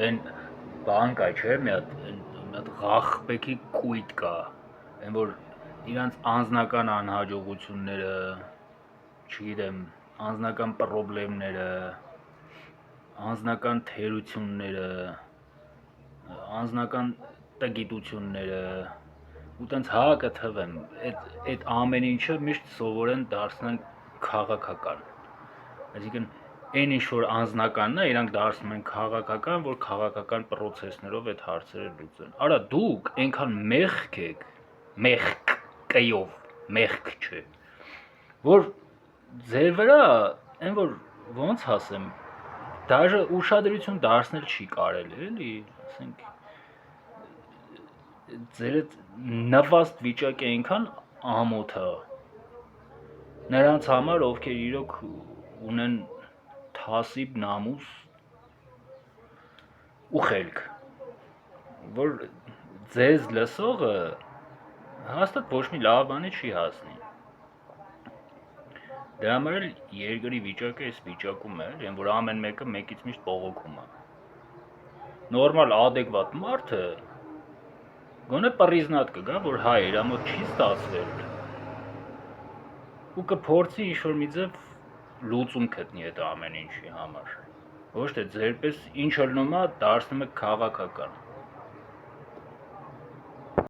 Այն բան կա, չէ՞, մի հատ ղախպեքի կույտ կա, այն որ իրանց անձնական անհաջողությունները, չգիտեմ, անձնական պրոբլեմները, անձնական թերությունները, անձնական տգիտությունները, ու տենց հակը թվեմ, այդ ամեն ինչը միշտ սովորեն դարձնել քաղաքական։ Այսինքն այն ինչ որ անձնականն է, իրանք դարձնում են քաղաքական, որ քաղաքական process-ներով այդ հարցերը լուծեն։ Արա դուք այնքան մեղք եք, մեղք կյով, մեղք չէ, որ ձեր վրա այն որ ոնց ասեմ, դաժե ուշադրություն դարձնել չի կարելի, էլի, ասենք ձեր այդ նվաստ վիճակը այնքան ամոթ է նրանց համար, ովքեր իրոք ունեն թասիբ նամուս ու խելք, որ ձեզ լսողը հաստատ ոչ մի լավ բանի չի հասնի։ Դրա համար էլ երկրի վիճակը այս վիճակում է, այն որ ամեն մեկը մեկից միշտ բողոքում է։ Նորմալ adekvat մարդը գոնե պռիզնատ կգա, որ հայ իրա մոտ չի ստացվել ու կփորձի ինչ-որ մի ձև լուծում գտնի այդ ամեն ինչի համար։ Ոչ թե ձերպես ինչ ելնում է դարձնում է քաղաքական։